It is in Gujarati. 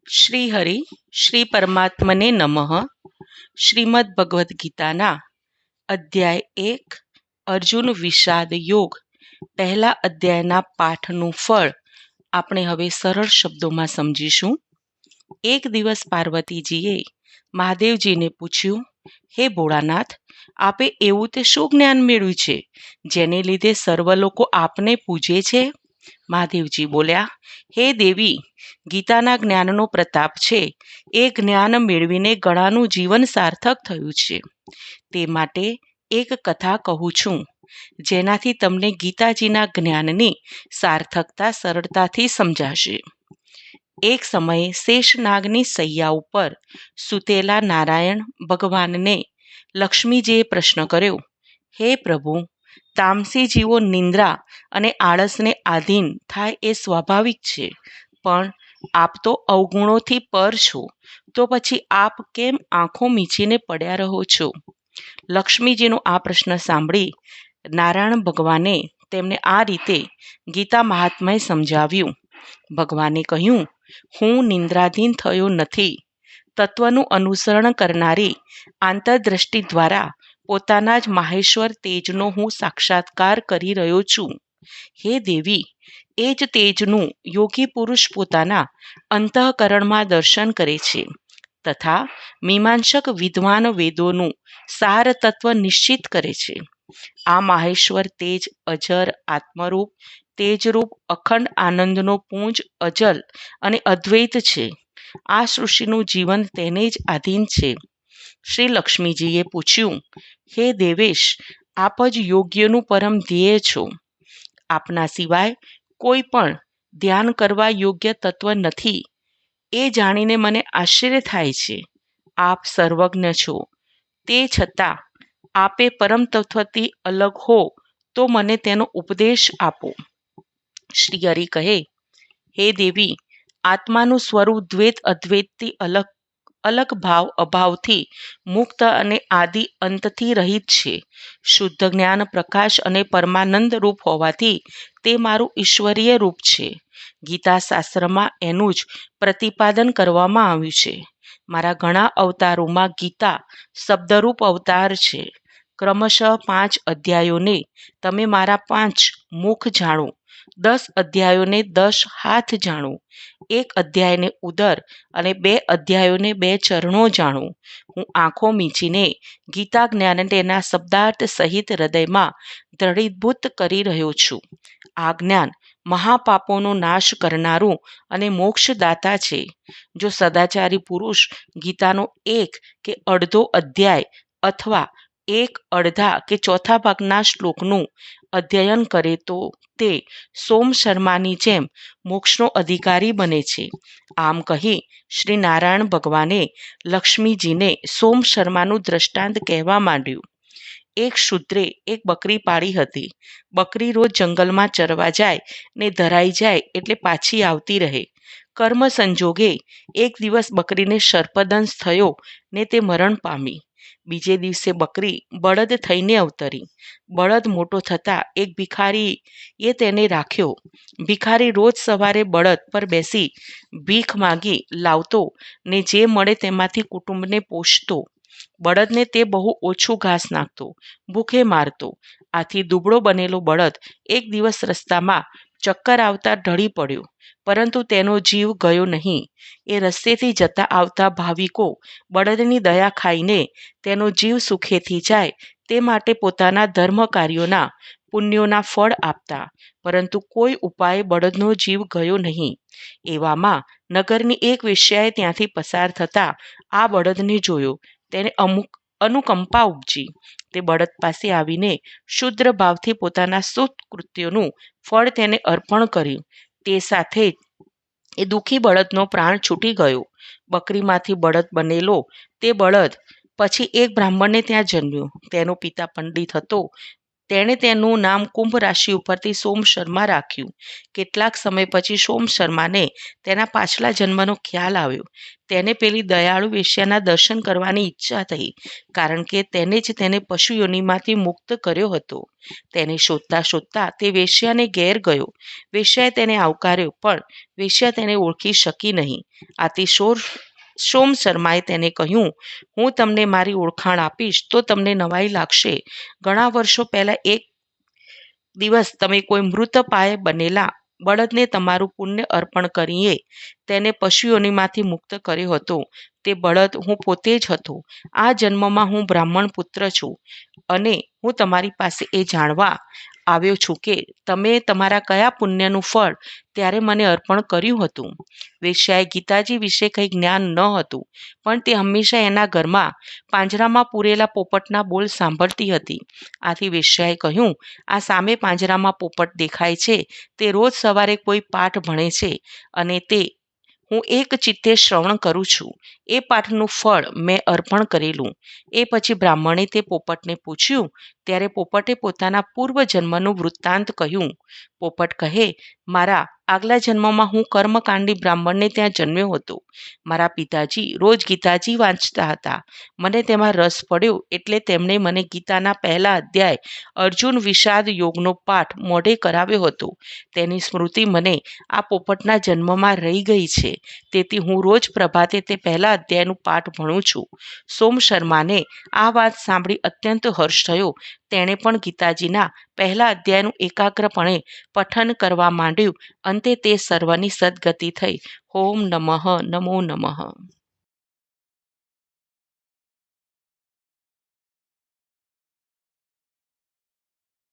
શ્રી હરિ શ્રી પરમાત્મને નમઃ. શ્રીમદ ભગવદ્ ગીતાના અધ્યાય 1 અર્જુન વિષાદ યોગ પહેલા અધ્યાયના પાઠનું ફળ આપણે હવે સરળ શબ્દોમાં સમજીશું. એક દિવસ પાર્વતીજીએ મહાદેવજીને પૂછ્યું, હે ભોળાનાથ, આપે એવું તે શું જ્ઞાન મેળવ્યું છે જેને લીધે સર્વ લોકો આપને પૂજે છે? મહાદેવજી બોલ્યા, હે દેવી, ગીતાના જ્ઞાનનો પ્રતાપ છે. એ જ્ઞાન મેળવીને ઘણાનું જીવન સાર્થક થયું છે. તે માટે એક કથા કહું છું, જેનાથી તમને ગીતાજીના જ્ઞાનની સાર્થકતા સરળતાથી સમજાશે. એક સમયે શેષનાગની સૈયા ઉપર સૂતેલા નારાયણ ભગવાનને લક્ષ્મીજીએ પ્રશ્ન કર્યો, હે પ્રભુ, તામસી જીવો નિંદ્રા અને આળસને આધીન થાય એ સ્વાભાવિક છે, પણ આપ તો અવગુણોથી પર છો, તો પછી આપ કેમ આંખો મીચીને પડ્યા રહો છો? લક્ષ્મીજીનો આ પ્રશ્ન સાંભળી નારાયણ ભગવાને તેમને આ રીતે ગીતા મહાત્મ્ય સમજાવ્યું. ભગવાને કહ્યું, હું નિંદ્રાધીન થયો નથી. તત્વનું અનુસરણ કરનારી આંતરદ્રષ્ટિ દ્વારા પોતાના જ માહેશ્વર તેજનો હું સાક્ષાત્કાર કરી રહ્યો છું. હે દેવી, એ જ તેજનું યોગી પુરુષ પોતાના અંતઃકરણમાં દર્શન કરે છે તથા મીમાંસક વિદ્વાન વેદોનું સાર તત્વ નિશ્ચિત કરે છે. આ માહેશ્વર તેજ અજર, આત્મરૂપ, તેજરૂપ, અખંડ આનંદનો પુંજ, અજલ અને અદ્વૈત છે. આ સૃષ્ટિનું જીવન તેને જ આધીન છે. શ્રી લક્ષ્મીજીએ પૂછ્યું, હે દેવેશ, આપ જ યોગ્યનું પરમ ધ્યેય છો. આપના સિવાય કોઈ પણ ધ્યાન કરવા યોગ્ય તત્વ નથી. એ જાણીને મને આશ્ચર્ય થાય છે. આપ સર્વજ્ઞ છો, તે છતાં આપે પરમ તત્વથી અલગ હો તો મને તેનો ઉપદેશ આપો. શ્રી હરિ કહે, હે દેવી, આત્માનું સ્વરૂપ દ્વૈત અદ્વૈતથી અલગ ભાવ અભાવથી મુક્ત અને આદિ અંતથી રહિત છે. શુદ્ધ જ્ઞાન, પ્રકાશ અને પરમાનંદ રૂપ હોવાથી તે મારું ઈશ્વરીય રૂપ છે. ગીતા શાસ્ત્રમાં એનું જ પ્રતિપાદન કરવામાં આવ્યું છે. મારા ઘણા અવતારોમાં ગીતા શબ્દરૂપ અવતાર છે. ક્રમશઃ 5 અધ્યાયોને તમે મારા 5 મુખ જાણો, 10 અધ્યાયોને 10 હાથ જાણો, 1 અધ્યાયને ઉદર અને 2 અધ્યાયોને 2 ચરણો જાણો. હું આંખો મીચીને ગીતા જ્ઞાન તેના શબ્દાર્થ સહિત હૃદયમાં દ્રઢીભૂત કરી રહ્યો છું. આ જ્ઞાન મહાપાપોનો નાશ કરનારું અને મોક્ષદાતા છે. જો સદાચારી પુરુષ ગીતાનો 1 કે અડધો અધ્યાય અથવા 1 અડધા કે ચોથા ભાગના શ્લોકનું અધ્યયન કરે તો તે સોમ શર્માની જેમ મોક્ષનો અધિકારી બને છે. આમ કહી શ્રી નારાયણ ભગવાને લક્ષ્મીજીને સોમ શર્માનું દ્રષ્ટાંત કહેવા માંડ્યું. એક શૂદ્રે એક બકરી પાળી હતી. બકરી રોજ જંગલમાં ચરવા જાય ને ધરાઈ જાય એટલે પાછી આવતી રહે. કર્મ સંજોગે એક દિવસ બકરીને સર્પદંશ થયો ને તે મરણ પામી. બીજે દિવસે બકરી બળદ થઈને અવતરી. બળદ મોટો થતાં એક ભિખારીએ તેને રાખ્યો. ભિખારી રોજ સવારે બળદ પર બેસી ભીખ માગી લાવતો ને જે મળે તેમાંથી કુટુંબને પોષતો. બળદને તે બહુ ઓછું ઘાસ નાખતો, ભૂખે મારતો. આથી દુબળો બનેલો બળદ એક દિવસ રસ્તામાં ચક્કર આવતા ઢળી પડ્યો, પરંતુ તેનો જીવ ગયો નહીં. એ રસ્તેથી જતા આવતા ભાવિકો બળદની દયા ખાઈને તેનો જીવ સુખેથી જાય તે માટે પોતાના ધર્મ કાર્યોના પુણ્યોના ફળ આપતા, પરંતુ કોઈ ઉપાયે બળદનો જીવ ગયો નહીં. એવામાં નગરની એક વેશ્યાએ ત્યાંથી પસાર થતા આ બળદને જોયો. તેને અનુકંપા ઉપજી. તે બળદ પાસે આવીને શુદ્ર ભાવથી પોતાના સત્કૃત્યોનું ફળ તેને અર્પણ કર્યું. તે સાથે જ એ દુઃખી બળદનો પ્રાણ છૂટી ગયો. બકરીમાંથી બળદ બનેલો તે બળદ પછી એક બ્રાહ્મણને ત્યાં જન્મ્યો. તેનો પિતા પંડિત હતો. તેણે તેનું નામ કુંભ રાશિ ઉપરથી સોમ શર્મા રાખ્યું. કેટલાક સમય પછી સોમ શર્માને તેના પાછલા જન્મનો ખ્યાલ આવ્યો. તેને પેલી દયાળુ વેશ્યાના દર્શન કરવાની ઈચ્છા થઈ, કારણ કે તેને જ તેને પશુ યોનિમાંથી મુક્ત કર્યો હતો. તેને શોધતા શોધતા તે વેશ્યાને ઘેર ગયો. વેશ્યાએ તેને આવકાર્યો, પણ વેશ્યા તેને ઓળખી શકી નહીં. આથી સોમ શર્માએ તેને કહ્યું, હું તમને મારી ઓળખાણ આપીશ તો તમને નવાઈ લાગશે. ઘણા વર્ષો પહેલા એક દિવસ તમે કોઈ મૃત પાયે બનેલા બળદને તમારું પુણ્ય અર્પણ કરીએ તેને પશુઓનીમાંથી મુક્ત કર્યો હતો. તે બળદ હું પોતે જ હતો. આ જન્મમાં હું બ્રાહ્મણ પુત્ર છું અને હું તમારી પાસે એ જાણવા આવ્યો છું કે તમે તમારા કયા પુણ્યનું ફળ ત્યારે મને અર્પણ કર્યું હતું. વેશ્યાએ ગીતાજી વિશે કંઈ જ્ઞાન ન હતું, પણ તે હંમેશા એના ઘરમાં પાંજરામાં પૂરેલા પોપટના બોલ સાંભળતી હતી. આથી વેશ્યાએ કહ્યું, આ સામે પાંજરામાં પોપટ દેખાય છે તે રોજ સવારે કોઈ પાઠ ભણે છે અને તે હું એક ચિત્તે શ્રવણ કરું છું. એ પાઠનું ફળ મેં અર્પણ કરેલું. એ પછી બ્રાહ્મણે તે પોપટને પૂછ્યું, ત્યારે પોપટે પોતાના પૂર્વ જન્મનું વૃત્તાંત કહ્યું. પોપટ કહે, મારા આગલા જન્મમાં હું કર્મકાંડી બ્રાહ્મણને ત્યાં જન્મ્યો હતો. મારા પિતાજી રોજ ગીતાજી વાંચતા હતા. મને તેમાં રસ પડ્યો એટલે તેમણે મને ગીતાના પહેલા અધ્યાય અર્જુન વિષાદ યોગનો પાઠ મોઢે કરાવ્યો હતો. તેની સ્મૃતિ મને આ પોપટના જન્મમાં રહી ગઈ છે. તેથી હું રોજ પ્રભાતે તે પહેલા અધ્યાયનું પાઠ ભણું છું. સોમ શર્માને આ વાત સાંભળી અત્યંત હર્ષ થયો. તેણે પણ ગીતાજીના પહેલા અધ્યાયનું એકાગ્રપણે પઠન કરવા માંડ્યું. અંતે તે સર્વની સદગતિ થઈ. ઓમ નમઃ નમો નમઃ.